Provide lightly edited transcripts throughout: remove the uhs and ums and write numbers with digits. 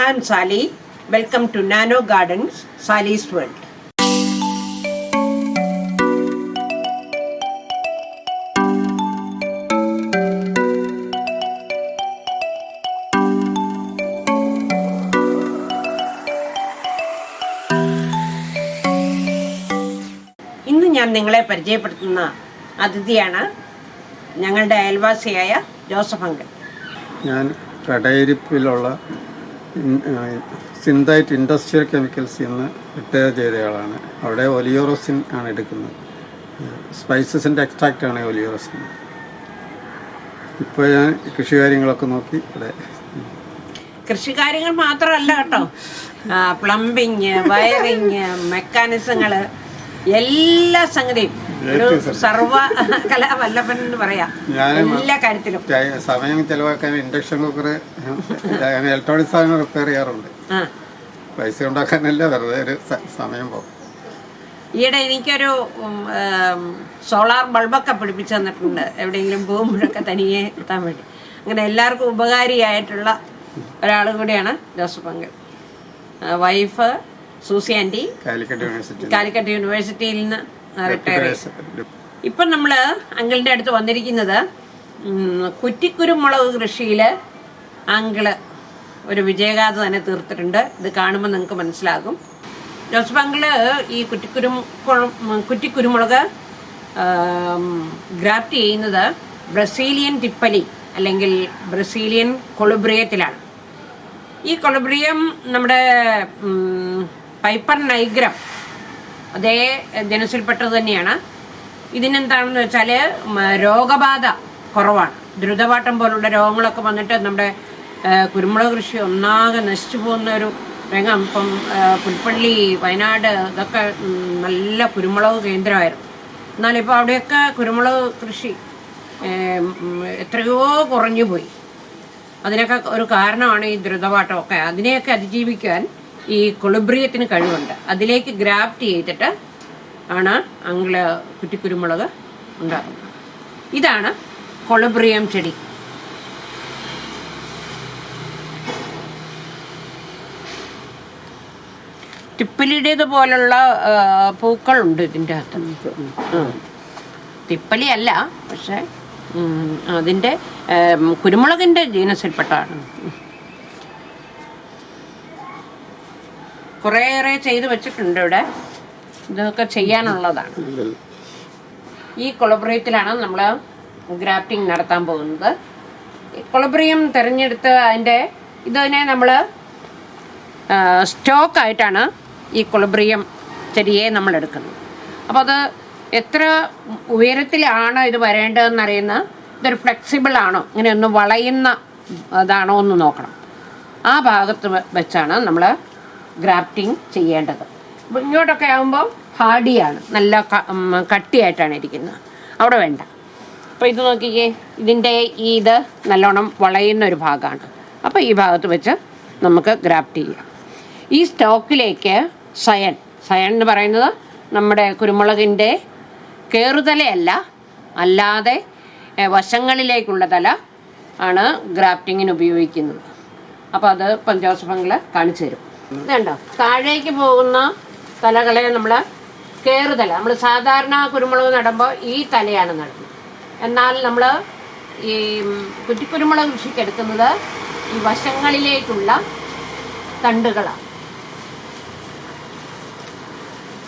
I'm Sally. Welcome to Nano Gardens, Sally's World. ഇന്ന് ഞാൻ നിങ്ങളെ പരിചയപ്പെടുത്തുന്ന അതിഥിയാണ് ഞങ്ങളുടെ അയൽവാസിയായ ജോസഫ് അങ്കിൾ. ഞാൻ കടയിരിപ്പിലുള്ള സിന്തൈറ്റ് ഇൻഡസ്ട്രിയൽ കെമിക്കൽസിൽ നിന്ന് റിട്ടയർ ചെയ്തയാളാണ്. അവിടെ ഒലിയോറസിൻ ആണ് എടുക്കുന്നത്. സ്പൈസസിൻ്റെ എക്സ്ട്രാക്റ്റ് ആണ് ഒലിയോറസിൻ. ഇപ്പോൾ ഞാൻ കൃഷികാര്യങ്ങളൊക്കെ നോക്കി ഇവിടെ. കൃഷികാര്യങ്ങൾ മാത്രമല്ല കേട്ടോ, പ്ലംബിങ്, വയറിങ്, മെക്കാനിസങ്ങൾ, എല്ലാ സംഗതിയും ഒരു സർവ കലാവല്ലഭൻ എന്ന് പറയാം. എല്ലാ കാര്യത്തിലും സമയം ചെലവാക്കാൻ ഇൻഡക്ഷൻ കുക്കർ, ഇലക്ട്രോണിക് സാധനം റിപ്പയർ ചെയ്യാറുണ്ട്. പൈസ ഉണ്ടാക്കാനല്ല, വെറുതെ ഒരു സമയം പോകും. ഈയിടെ എനിക്കൊരു സോളാർ ബൾബൊക്കെ പിടിപ്പിച്ചു തന്നിട്ടുണ്ട്, എവിടെയെങ്കിലും പോകുമ്പോഴൊക്കെ തനിയെ എത്താൻ വേണ്ടി. അങ്ങനെ എല്ലാവർക്കും ഉപകാരിയായിട്ടുള്ള ഒരാൾ കൂടിയാണ് Joseph uncle. Wife Susie aunty Calicut യൂണിവേഴ്സിറ്റിയിൽ നിന്ന് റിട്ടയർ ചെയ്തു. ഇപ്പം നമ്മൾ അങ്കിളിൻ്റെ അടുത്ത് വന്നിരിക്കുന്നത് കുറ്റിക്കുരുമുളക് കൃഷിയിൽ അങ്കിള് ഒരു വിജയഗാഥ തന്നെ തീർത്തിട്ടുണ്ട്. ഇത് കാണുമ്പോൾ നിങ്ങൾക്ക് മനസ്സിലാകും. ജോസഫ് അങ്കിള് ഈ കുറ്റിക്കുരുമുളക് ഗ്രാഫ്റ്റ് ചെയ്യുന്നത് ബ്രസീലിയൻ തിപ്പലി അല്ലെങ്കിൽ ബ്രസീലിയൻ കൊളുബ്രിയത്തിലാണ്. ഈ കൊളുബ്രിയം നമ്മുടെ പൈപ്പർ നൈഗ്രം അതേ ജനസിൽപ്പെട്ടത് തന്നെയാണ്. ഇതിനെന്താണെന്ന് വെച്ചാൽ രോഗബാധ കുറവാണ്. ദ്രുതവാട്ടം പോലുള്ള രോഗങ്ങളൊക്കെ വന്നിട്ട് നമ്മുടെ കുരുമുളക് കൃഷി ഒന്നാകെ നശിച്ചു പോകുന്ന ഒരു രംഗം. ഇപ്പം പുൽപ്പള്ളി, വയനാട് ഇതൊക്കെ നല്ല കുരുമുളക് കേന്ദ്രമായിരുന്നു. എന്നാലിപ്പോൾ അവിടെയൊക്കെ കുരുമുളക് കൃഷി എത്രയോ കുറഞ്ഞു പോയി. അതിനൊക്കെ ഒരു കാരണമാണ് ഈ ദ്രുതവാട്ടമൊക്കെ. അതിനെയൊക്കെ അതിജീവിക്കാൻ ഈ കൊളുബ്രിയത്തിന് കഴിവുണ്ട്. അതിലേക്ക് ഗ്രാഫ്റ്റ് ചെയ്തിട്ട് ആണ് അങ്കിള് കുറ്റിക്കുരുമുളക് ഉണ്ടാക്കുന്നത്. ഇതാണ് കൊളുബ്രിയം ചെടി. തിപ്പലിയുടേത് പോലുള്ള പൂക്കളുണ്ട് ഇതിൻ്റെ അകത്ത്. തിപ്പലി അല്ല, പക്ഷെ അതിൻ്റെ കുരുമുളകിൻ്റെ ജീനസിൽപ്പെട്ടാണ്. കുറേയേറെ ചെയ്ത് വെച്ചിട്ടുണ്ട് ഇവിടെ. ഇതൊക്കെ ചെയ്യാനുള്ളതാണ്. ഈ കൊളബ്രിയത്തിലാണ് നമ്മൾ ഗ്രാഫ്റ്റിംഗ് നടത്താൻ പോകുന്നത്. കൊളബ്രിയം തിരഞ്ഞെടുത്ത് ഇതിനെ നമ്മൾ സ്റ്റോക്കായിട്ടാണ് ഈ കൊളബ്രിയം ചെടിയെ നമ്മൾ എടുക്കുന്നത്. അപ്പോൾ അത് എത്ര ഉയരത്തിലാണ് ഇത് വരേണ്ടതെന്നറിയുന്ന, ഇതൊരു ഫ്ലെക്സിബിൾ ആണോ, ഇങ്ങനെ ഒന്ന് വളയുന്ന അതാണോ എന്ന് നോക്കണം. ആ ഭാഗത്ത് വെച്ചാണ് നമ്മൾ ഗ്രാഫ്റ്റിംഗ് ചെയ്യേണ്ടത്. അപ്പോൾ ഇങ്ങോട്ടൊക്കെ ആകുമ്പോൾ ഹാർഡിയാണ്, നല്ല കട്ടിയായിട്ടാണ് ഇരിക്കുന്നത്. അവിടെ വേണ്ട. അപ്പോൾ ഇത് നോക്കിക്കേ, ഇതിൻ്റെ ഇത് നല്ലോണം വളയുന്ന ഒരു ഭാഗമാണ്. അപ്പോൾ ഈ ഭാഗത്ത് വെച്ച് നമുക്ക് ഗ്രാഫ്റ്റ് ചെയ്യാം. ഈ സ്റ്റോക്കിലേക്ക് സയൻ എന്ന് പറയുന്നത് നമ്മുടെ കുരുമുളകിൻ്റെ കേറുതലയല്ല, അല്ലാതെ വശങ്ങളിലേക്കുള്ള തല ആണ് ഗ്രാഫ്റ്റിങ്ങിന് ഉപയോഗിക്കുന്നത്. അപ്പോൾ അത് ഇപ്പം ജോസഫ് അങ്കിള് കാണിച്ചു തരും. ഇതുണ്ടോ, താഴേക്ക് പോകുന്ന തലകളെ നമ്മൾ കേറുതല, നമ്മൾ സാധാരണ കുരുമുളക് നടുമ്പോൾ ഈ തലയാണ് നടുന്നത്. എന്നാൽ നമ്മൾ ഈ കുറ്റിക്കുരുമുളക് കൃഷിക്ക് എടുക്കുന്നത് ഈ വശങ്ങളിലേക്കുള്ള തണ്ടുകളാണ്.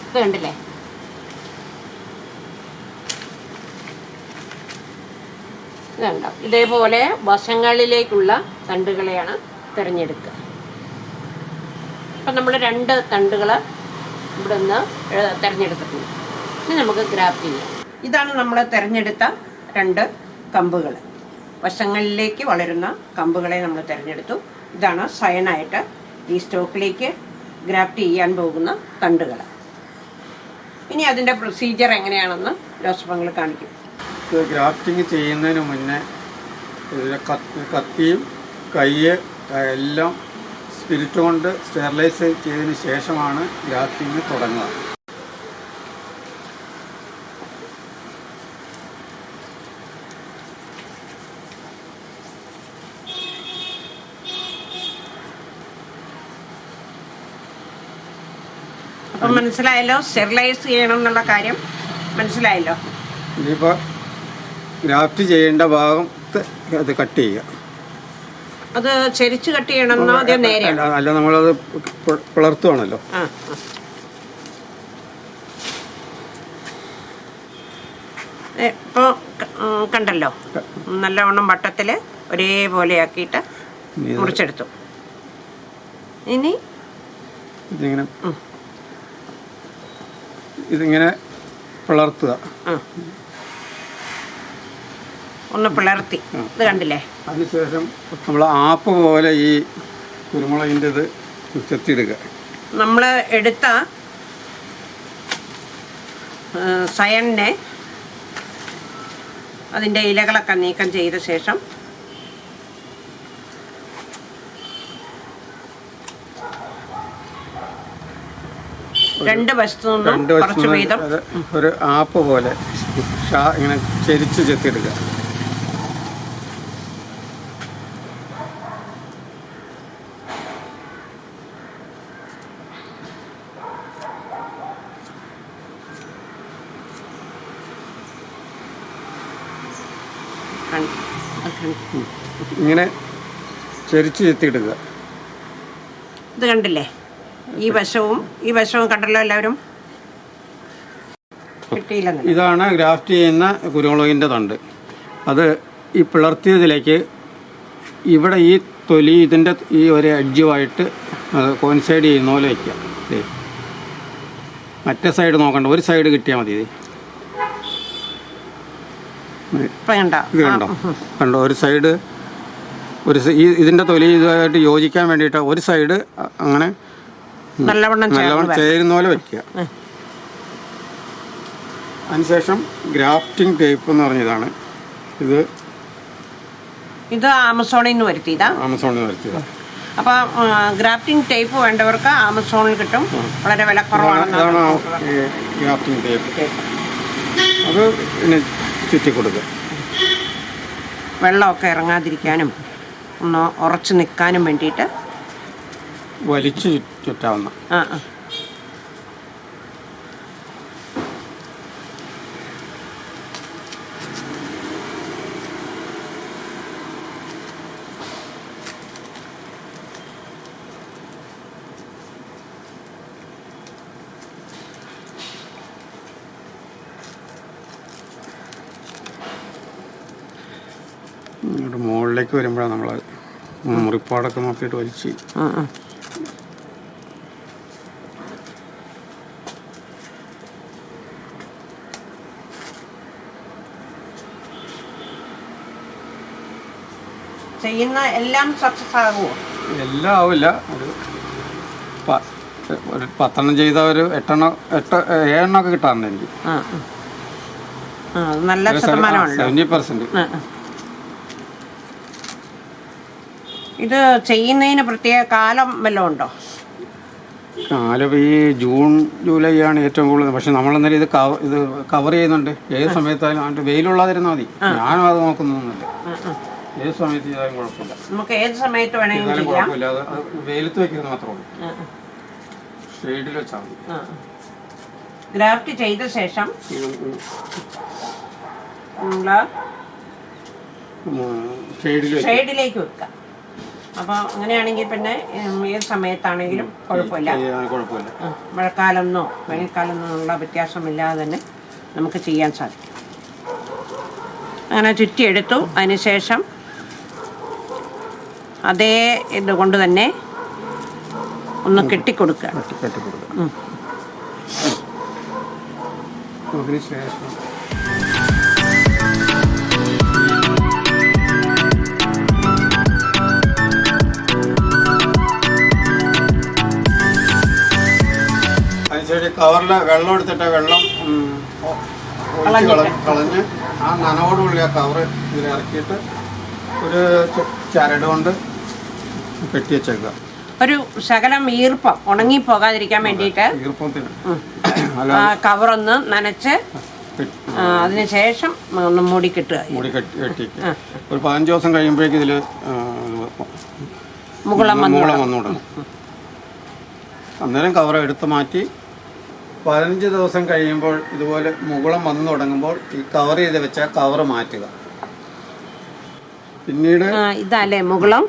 ഇത് കണ്ടില്ലേ, ഇതുണ്ടോ, ഇതേപോലെ വശങ്ങളിലേക്കുള്ള തണ്ടുകളെയാണ് തിരഞ്ഞെടുക്കുക. അപ്പം നമ്മൾ 2 തണ്ടുകൾ ഇവിടെ നിന്ന് തിരഞ്ഞെടുത്തിട്ടുണ്ട്. ഇനി നമുക്ക് ഗ്രാഫ്റ്റ് ചെയ്യാം. ഇതാണ് നമ്മൾ തിരഞ്ഞെടുത്ത 2 കമ്പുകൾ. വശങ്ങളിലേക്ക് വളരുന്ന കമ്പുകളെ നമ്മൾ തിരഞ്ഞെടുത്തു. ഇതാണ് സയനായിട്ട് ഈ സ്റ്റോക്കിലേക്ക് ഗ്രാഫ്റ്റ് ചെയ്യാൻ പോകുന്ന തണ്ടുകൾ. ഇനി അതിൻ്റെ പ്രൊസീജിയർ എങ്ങനെയാണെന്ന് ജോസഫ് അങ്കിൾ കാണിക്കും. ഗ്രാഫ്റ്റിംഗ് ചെയ്യുന്നതിന് മുന്നേ കത്തിയും കയ്യ് എല്ലാം സ്പിരിറ്റ് കൊണ്ട് സ്റ്റെറിലൈസ് ചെയ്തതിന് ശേഷമാണ് ഗ്രാഫ്റ്റിംഗ് തുടങ്ങുക. അപ്പം മനസ്സിലായല്ലോ, സ്റ്റെറിലൈസ് ചെയ്യണം എന്നുള്ള കാര്യം മനസ്സിലായല്ലോ. ഇനിയിപ്പോൾ ഗ്രാഫ്റ്റ് ചെയ്യേണ്ട ഭാഗം അത് കട്ട് ചെയ്യുക. അത് ചെരിച്ച് കട്ട് ചെയ്യണമെന്നോ അതോ നേരെ? അല്ല, നമ്മളത് പിളർത്തുവാണല്ലോ. ഇപ്പോൾ കണ്ടല്ലോ, നല്ലവണ്ണം വട്ടത്തിൽ ഒരേപോലെ ആക്കിയിട്ട് മുറിച്ചെടുത്തു. ഇനി ഇതിങ്ങനെ പിളർത്തുക. ഒന്ന് പിളർത്തി, ഇത് കണ്ടില്ലേ? അതിനുശേഷം നമ്മൾ ആപ്പ് പോലെ ഈ കുരുമുളകിൻ്റെ ഇത് ചെത്തിയെടുക്കുക. നമ്മൾ എടുത്ത സയണിനെ അതിൻ്റെ ഇലകളൊക്കെ നീക്കം ചെയ്ത ശേഷം രണ്ട് വശത്തു നിന്നും കുറച്ച് വീതം ഒരു ആപ്പ് പോലെ ഇങ്ങനെ ചെരിച്ച് ചെത്തിയെടുക്കുക. ഇങ്ങനെ ചെരിച്ച് ചെത്തിയെടുക്കുക. ഇത് കണ്ടില്ലേ? ഈ വശവും കണ്ടല്ലോ എല്ലാവരും. ഇതാണ് ഗ്രാഫ്റ്റ് ചെയ്യുന്ന കുരുമുളകിൻ്റെ തണ്ട്. അത് ഈ പിളർത്തിയതിലേക്ക് ഇവിടെ ഈ തൊലി ഇതിൻ്റെ ഈ ഒരു എഡ്ജുമായിട്ട് അത് കോയിൻസൈഡ് ചെയ്യുന്ന പോലെ വയ്ക്കുക. മറ്റേ സൈഡ് നോക്കണ്ട, ഒരു സൈഡ് കിട്ടിയാൽ മതി. ഇത് കണ്ടോ, ഒരു സൈഡ് ഇതിൻ്റെ തൊലി ഇതുമായിട്ട് യോജിക്കാൻ വേണ്ടിയിട്ട് ഒരു സൈഡ് അങ്ങനെ നല്ലവണ്ണം ചേരുന്ന പോലെ വയ്ക്കുക. അതിനുശേഷം ഗ്രാഫ്റ്റിംഗ് ടേപ്പ് എന്ന് പറഞ്ഞതാണ്. ഇത് ആമസോണിൽ നിന്ന് വരുത്തിയതാ. അപ്പോൾ ഗ്രാഫ്റ്റിംഗ് ടേപ്പ് വേണ്ടവർക്ക് ആമസോണിൽ കിട്ടും, വളരെ വില കുറവാണ്. അതാണ് ഗ്രാഫ്റ്റിംഗ് ടേപ്പ്. അത് പിന്നെ ചുറ്റി കൊടുക്കുക. വെള്ളമൊക്കെ ഇറങ്ങാതിരിക്കാനും ഒന്ന് ഉറച്ചു നിൽക്കാനും വേണ്ടിയിട്ട് വലിച്ചു ചുറ്റാവുന്ന. മുകളിലേക്ക് വരുമ്പോഴാണ് നമ്മൾ മുറിപ്പാടൊക്കെ നോക്കിയിട്ട് വലിച്ച് ചെയ്യുന്ന എല്ലാം സക്സസ് ആകുമോ? എല്ലാം ആവില്ല. ഒരു 10 ചെയ്ത ഒരു 7 ഒക്കെ കിട്ടാറുണ്ട് എനിക്ക്. നല്ല ശതമാനമാണല്ലോ, 70%. ഇത് ചെയ്യുന്നതിന് പ്രത്യേക കാലം വല്ലതും ഉണ്ടോ? കാലം ഈ ജൂൺ ജൂലൈ ആണ് ഏറ്റവും കൂടുതൽ. പക്ഷെ നമ്മളെന്നാലും ഇത് കവർ ചെയ്യുന്നുണ്ട്. ഏത് സമയത്തായാലും അതിൻ്റെ വെയിലുള്ളതിരുന്നാൽ മതി. ഞാനും അത് നോക്കുന്നൊന്നുമില്ല. ഏത് സമയത്ത് ചെയ്താലും കുഴപ്പമില്ല. നമുക്ക് ഏത് സമയത്ത് വേണമെങ്കിലും കുഴപ്പമില്ല. അത് വെയിലത്ത് വെക്കുന്നത് മാത്രമേ ഉള്ളൂ. ഷെയ്ഡിൽ വെച്ചാൽ മതി. ഗ്രാഫ്റ്റ് ചെയ്ത ശേഷം ഷെയ്ഡിലേക്ക് വെക്കാം. അപ്പോൾ അങ്ങനെയാണെങ്കിൽ പിന്നെ ഏത് സമയത്താണെങ്കിലും കുഴപ്പമില്ല. മഴക്കാലമെന്നോ വേനൽക്കാലമെന്നോ ഉള്ള വ്യത്യാസമില്ലാതെ തന്നെ നമുക്ക് ചെയ്യാൻ സാധിക്കും. അങ്ങനെ ചുറ്റിയെടുത്തു. അതിനുശേഷം അതേ ഇതുകൊണ്ട് തന്നെ ഒന്ന് കെട്ടിക്കൊടുക്കുക. അതിനുശേഷം കവറിൽ വെള്ളം എടുത്തിട്ട് വെള്ളം കളഞ്ഞ് ആ നനവോടുകൂടി ആ കവറ് ഇതിൽ ഇറക്കിയിട്ട് ഒരു ചരട് കൊണ്ട് കെട്ടി വെച്ചേക്കുക. ഒരു ശകലം ഈർപ്പം ഉണങ്ങിപ്പോകാതിരിക്കാൻ വേണ്ടിയിട്ട് ഈർപ്പത്തിന് കവറൊന്ന് നനച്ച് അതിനുശേഷം ഒന്ന് മൂടി കെട്ടുക. മൂടി കെട്ടി ഒരു 15 ദിവസം കഴിയുമ്പോഴേക്കും ഇതിൽ മുകുളം വന്നു തുടങ്ങും. അന്നേരം കവർ എടുത്ത് മാറ്റി 15 ദിവസം കഴിയുമ്പോൾ ഇതുപോലെ മുകുളം വന്നു തുടങ്ങുമ്പോൾ ഈ കവർ ചെയ്ത് വെച്ച കവർ മാറ്റുക. പിന്നീട് ഇതല്ലേ മുകുളം.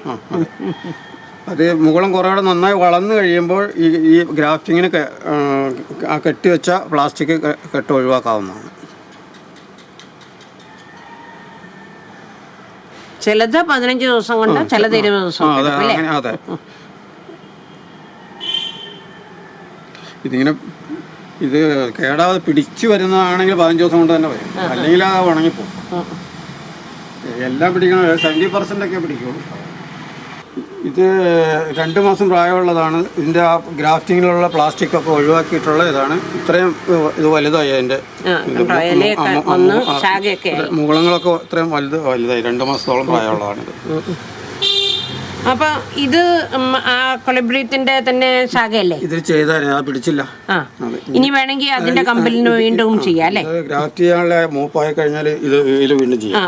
അത് മുകുളം കുറേ നന്നായി വളർന്നു കഴിയുമ്പോൾ ഈ ഗ്രാഫ്റ്റിങ്ങിന് കെട്ടിവെച്ച പ്ലാസ്റ്റിക് കെട്ട് ഒഴിവാക്കാവുന്നതാണ്. ചിലത് 15 ദിവസം കൊണ്ട്, ചിലത് 20 ദിവസം. അതെ. ഇതിങ്ങനെ ഇത് കേടാതെ പിടിച്ചു വരുന്നതാണെങ്കിൽ 15 ദിവസം കൊണ്ട് തന്നെ വരും, അല്ലെങ്കിൽ അത് ഉണങ്ങിപ്പോകും. എല്ലാം പിടിക്കണം, 70% പിടിക്കുള്ളൂ. ഇത് 2 മാസം പ്രായമുള്ളതാണ്. ഇതിൻ്റെ ആ ഗ്രാഫ്റ്റിങ്ങിലുള്ള പ്ലാസ്റ്റിക് ഒക്കെ ഒഴിവാക്കിയിട്ടുള്ള ഇതാണ്. ഇത്രയും ഇത് വലുതായി. അതിൻ്റെ മുകുളങ്ങളൊക്കെ ഇത്രയും വലുതായി. 2 മാസത്തോളം പ്രായമുള്ളതാണിത്. അപ്പൊ ഇത് ആ കൊളബ്രിയത്തിന്റെ തന്നെ ശാഖയല്ലേ? ഇത് ചെയ്താലേ അത് പിടിച്ചില്ല. ഇനി വേണമെങ്കിൽ അതിന്റെ കമ്പലിന് വീണ്ടും ചെയ്യാം അല്ലേ? ഗ്രാഫ്റ്റ് ചെയ്യാനുള്ള മൂപ്പായി കഴിഞ്ഞാൽ ഇത് വീണ്ടും ചെയ്യാം.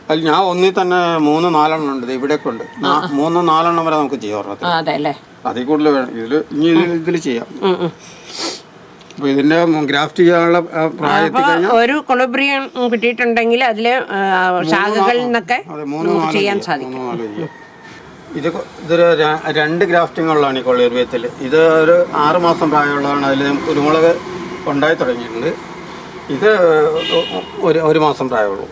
അതിൽ ഞാൻ ഒന്നിൽ തന്നെ 3-4 ഉണ്ട്. ഇവിടെയൊക്കെ ഉണ്ട്. 3-4 വരെ നമുക്ക് ചെയ്യാം. അതിൽ കൂടുതൽ വേണം. ഇതിൽ ചെയ്യാം. അപ്പൊ ഇതിന്റെ ഗ്രാഫ്റ്റ് ചെയ്യാനുള്ള പ്രായത്തിൽ ഒരു കൊളബ്രിയം കിട്ടിയിട്ടുണ്ടെങ്കിൽ അതില് ശാഖകളിൽ നിന്നൊക്കെ ചെയ്യാൻ സാധിക്കും. ഇതൊരു 2 ഗ്രാഫ്റ്റിങ്ങുള്ളതാണ് ഈ കൊളബ്രിയത്തിൽ. ഇത് ഒരു 6 മാസം പ്രായമുള്ളതാണ്. അതിൽ കുരുമുളക് ഉണ്ടായി തുടങ്ങിയിട്ടുണ്ട്. ഇത് 1 മാസം പ്രായമുള്ളൂ.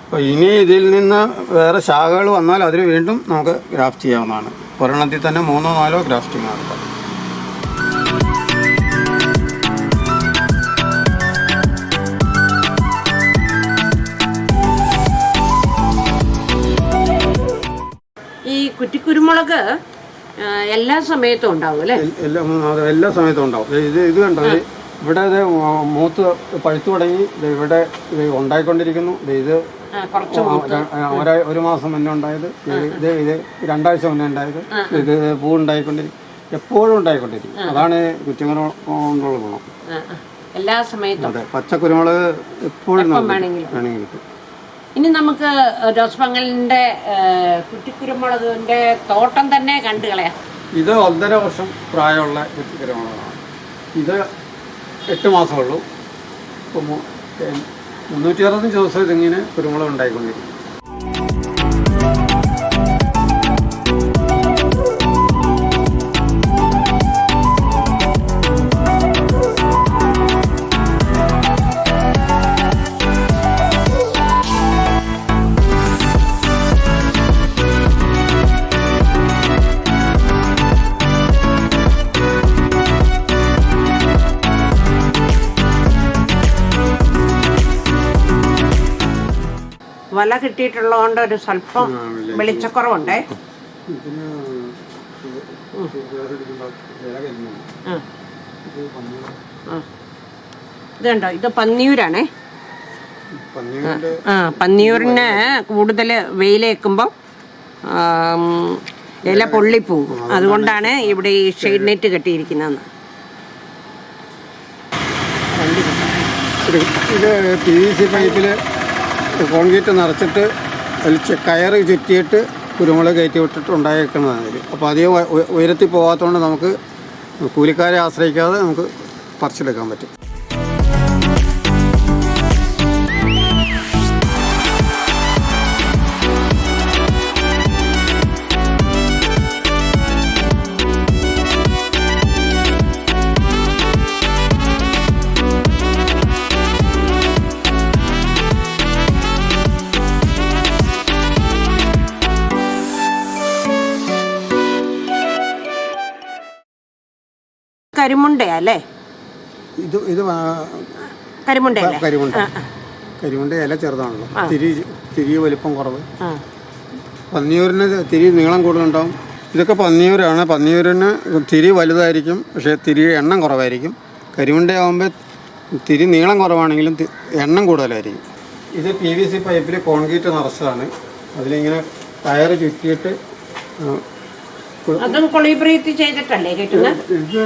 അപ്പോൾ ഇനി ഇതിൽ നിന്ന് വേറെ ശാഖകൾ വന്നാൽ അതിന് വീണ്ടും നമുക്ക് ഗ്രാഫ്റ്റ് ചെയ്യാവുന്നതാണ്. ഒരെണ്ണത്തിൽ തന്നെ 3-4 ഗ്രാഫ്റ്റിംഗ് ആണ്. ഈ കുറ്റിക്കുരുമുളക് എല്ലാ സമയത്തും ഉണ്ടാവും അല്ലേ? എല്ലാ സമയത്തും ഉണ്ടാവും. ഇത് കണ്ടോ, ഇവിടെ ഇത് മൂത്ത് പഴുത്തു തുടങ്ങി. ഇവിടെ ഇത് ഉണ്ടായിക്കൊണ്ടിരിക്കുന്നു. ഇത് 1 മാസം മുന്നേ ഉണ്ടായത്. ഇത് 2 ആഴ്ച മുന്നേ ഉണ്ടായത്. ഇത് പൂ ഉണ്ടായിക്കൊണ്ടിരിക്കും, എപ്പോഴും ഉണ്ടായിക്കൊണ്ടിരിക്കും. അതാണ് കുറ്റിക്കുരുമുളക് കൊണ്ടുള്ള ഗുണം. എല്ലാ സമയത്തും. അതെ, പച്ചക്കുരുമുളക് എപ്പോഴും വേണമെങ്കിൽ കിട്ടും. ഇനി നമുക്ക് റോസ്മംഗലിന്റെ കുറ്റിക്കുരുമുളകിന്റെ തോട്ടം തന്നെ കണ്ടു കളയാം. ഇത് 1.5 വർഷം പ്രായമുള്ള കുറ്റിക്കുരുമുളകാണ്. ഇത് 8 മാസമുള്ളൂ. ഇപ്പോൾ 365 ദിവസം ഇതിങ്ങനെ കുരുമുളക് ഉണ്ടായിക്കൊണ്ടിരിക്കും. വല കിട്ടിയിട്ടുള്ളതുകൊണ്ട് ഒരു സ്വല്പം വെളിച്ചക്കുറവുണ്ടേ. ഇത് കണ്ടോ, ഇത് പന്നിയൂരാണേ. പന്നിയൂരിന് കൂടുതൽ വെയിലേക്കുമ്പോൾ ഇല പൊള്ളിപ്പോകും. അതുകൊണ്ടാണ് ഇവിടെ ഈ ഷെയ്ഡ് നെറ്റ് കെട്ടിയിരിക്കുന്നത്. ഇത് PVC പൈപ്പിൽ കോൺക്രീറ്റ് നിറച്ചിട്ട് അതിൽ കയറ് ചുറ്റിയിട്ട് കുരുമുളക് കയറ്റി വിട്ടിട്ട് ഉണ്ടായിരിക്കുന്നതാണ് ഇത്. അപ്പോൾ അധികം ഉയരത്തിൽ പോകാത്തതുകൊണ്ട് നമുക്ക് കൂലിക്കാരെ ആശ്രയിക്കാതെ നമുക്ക് പറിച്ചെടുക്കാൻ പറ്റും. കരിമുണ്ടയാ അല്ലേ? ഇത് കരിമുണ്ട ഇല ചെറുതാണല്ലോ. തിരി വലിപ്പം കുറവ്. പന്നിയൂരിന് തിരി നീളം കൂടുതലുണ്ടാവും. ഇതൊക്കെ പന്നിയൂരാണ്. പന്നിയൂരിന് തിരി വലുതായിരിക്കും, പക്ഷേ തിരി എണ്ണം കുറവായിരിക്കും. കരിമുണ്ടയാകുമ്പോൾ തിരി നീളം കുറവാണെങ്കിലും എണ്ണം കൂടുതലായിരിക്കും. ഇത് PVC പൈപ്പിൽ കോൺക്രീറ്റ് നിറച്ചതാണ്. അതിലിങ്ങനെ കയറ് ചുറ്റിയിട്ട് അതും കൊളിബ്രീത്ത് ചെയ്തിട്ടല്ലേ കെട്ടുന്നത്? ഇത്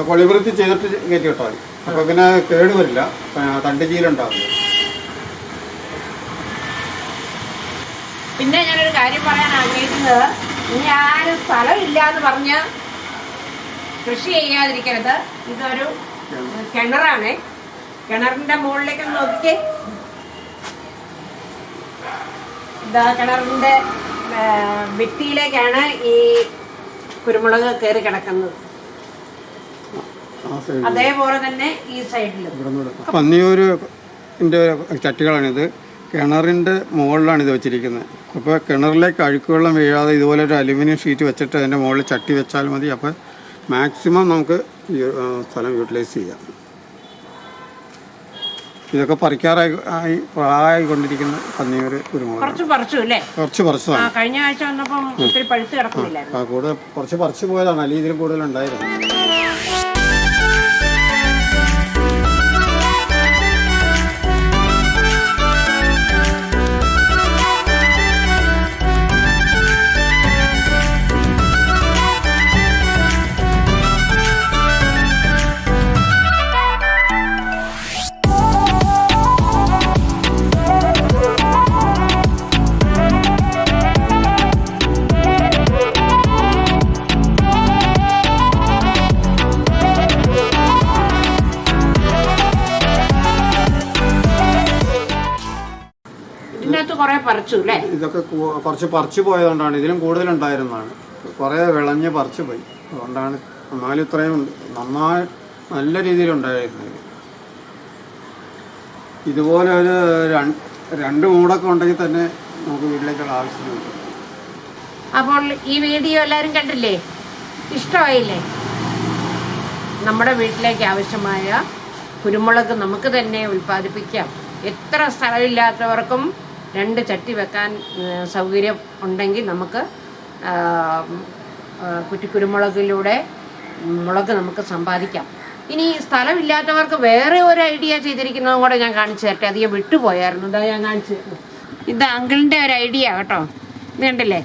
കൊളിബ്രീത്ത് ചെയ്തിട്ട് കയറ്റി വിട്ടാൽ മതി. അപ്പോൾ പിന്നെ കേട് വരില്ല, തണ്ട് ചീലുണ്ടാവില്ല. പിന്നെ ഞാനൊരു കാര്യം പറയാൻ ആഗ്രഹിക്കുന്നത്, ഇനി ആരും സ്ഥലമില്ല എന്ന് പറഞ്ഞ് കൃഷി ചെയ്യാതിരിക്കരുത്. ഇതൊരു കിണറാണ്. കിണറിന്റെ മുകളിലേക്ക് നോക്കിക്കേ. ഇതാ കിണറിന്റെ ഭിത്തിയിലേക്കാണ് ഈ കുരുമുളക് കയറി കിടക്കുന്നത്. അതേപോലെ തന്നെ ഈ സൈഡിലും പന്നിയൂരിൻ്റെ ചട്ടികളാണിത്. കിണറിൻ്റെ മുകളിലാണ് ഇത് വെച്ചിരിക്കുന്നത്. അപ്പോൾ കിണറിലേക്ക് അഴുക്കുവെള്ളം വീഴാതെ ഇതുപോലെ ഒരു അലുമിനിയം ഷീറ്റ് വെച്ചിട്ട് അതിൻ്റെ മുകളിൽ ചട്ടി വെച്ചാൽ മതി. അപ്പോൾ മാക്സിമം നമുക്ക് ഈ സ്ഥലം യൂട്ടിലൈസ് ചെയ്യാം. ഇതൊക്കെ പ്രായമായിക്കൊണ്ടിരിക്കുന്ന പന്നിയൂർ കുരുമുളക് കുറച്ച് പറിച്ചതാണ്. കഴിഞ്ഞ ആഴ്ച വന്നപ്പം ഒത്തിരി പഴുത്ത് കിടക്കുന്നില്ലായിരുന്നു. കൂടുതൽ കുറച്ച് പറിച്ചു പോയതാണ്, അല്ലെങ്കിൽ ഇതിലും കൂടുതലുണ്ടായിരുന്നു. ഇതൊക്കെ കുറച്ച് പറിച്ചു പോയതുകൊണ്ടാണ്. ഇതിലും കൂടുതലുണ്ടായിരുന്നതാണ്. കുറേ വിളഞ്ഞ് പറിച്ചു പോയി. അതുകൊണ്ടാണ്. എന്നാലും ഇത്രയും ഉണ്ട്. നല്ല രീതിയിലുണ്ടായിരുന്നു. ഇതുപോലെ ഒരു 2 മൂടൊക്കെ ഉണ്ടെങ്കിൽ തന്നെ നമുക്ക് വീട്ടിലേക്കുള്ള ആവശ്യമുണ്ട്. അപ്പോൾ ഈ വീഡിയോ എല്ലാവരും കണ്ടില്ലേ? ഇഷ്ടമായില്ലേ? നമ്മുടെ വീട്ടിലേക്ക് ആവശ്യമായ കുരുമുളക് നമുക്ക് തന്നെ ഉൽപ്പാദിപ്പിക്കാം. എത്ര സ്ഥലമില്ലാത്തവർക്കും 2 ചട്ടി വെക്കാൻ സൗകര്യം ഉണ്ടെങ്കിൽ നമുക്ക് കുറ്റിക്കുരുമുളകിലൂടെ മുളക് നമുക്ക് സമ്പാദിക്കാം. ഇനി സ്ഥലമില്ലാത്തവർക്ക് വേറെ ഒരു ഐഡിയ ചെയ്തിരിക്കുന്നതും കൂടെ ഞാൻ കാണിച്ചു തരട്ടെ. അധികം വിട്ടുപോയായിരുന്നു. ഇതാ ഞാൻ കാണിച്ചു. ഇത് അങ്കിളിൻ്റെ ഒരു ഐഡിയ കേട്ടോ. ഇത് കണ്ടില്ലേ?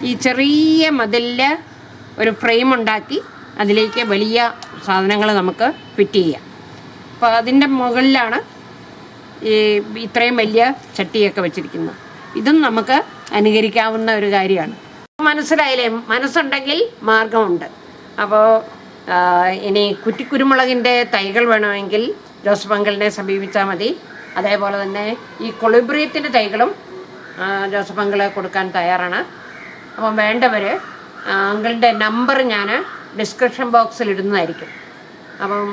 ഈ ചെറിയ മതിലിൽ ഒരു ഫ്രെയിം ഉണ്ടാക്കി അതിലേക്ക് വലിയ സാധനങ്ങൾ നമുക്ക് ഫിറ്റ് ചെയ്യാം. അപ്പോൾ അതിൻ്റെ മുകളിലാണ് ഈ ഇത്രയും വലിയ ചട്ടിയൊക്കെ വെച്ചിരിക്കുന്നത്. ഇതും നമുക്ക് അനുകരിക്കാവുന്ന ഒരു കാര്യമാണ്. മനസ്സിലായില്ലേ? മനസ്സുണ്ടെങ്കിൽ മാർഗമുണ്ട്. അപ്പോൾ ഇനി കുറ്റിക്കുരുമുളകിൻ്റെ തൈകൾ വേണമെങ്കിൽ ജോസഫ് അങ്കിളിനെ സമീപിച്ചാൽ മതി. അതേപോലെ തന്നെ ഈ കൊളിബ്രിയത്തിൻ്റെ തൈകളും ജോസഫ് അങ്കിള് കൊടുക്കാൻ തയ്യാറാണ്. അപ്പം വേണ്ടവർ അങ്കിളിൻ്റെ നമ്പർ ഞാൻ ഡിസ്ക്രിപ്ഷൻ ബോക്സിൽ ഇടുന്നതായിരിക്കും. അപ്പം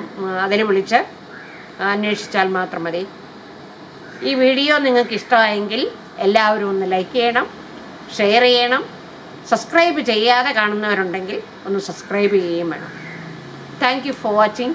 അതിന് വിളിച്ച് അന്വേഷിച്ചാൽ മാത്രം മതി. ഈ വീഡിയോ നിങ്ങൾക്ക് ഇഷ്ടമായെങ്കിൽ എല്ലാവരും ഒന്ന് ലൈക്ക് ചെയ്യണം, ഷെയർ ചെയ്യണം. സബ്സ്ക്രൈബ് ചെയ്യാതെ കാണുന്നവരുണ്ടെങ്കിൽ ഒന്ന് സബ്സ്ക്രൈബ് ചെയ്യുകയും വേണം. Thank you for watching.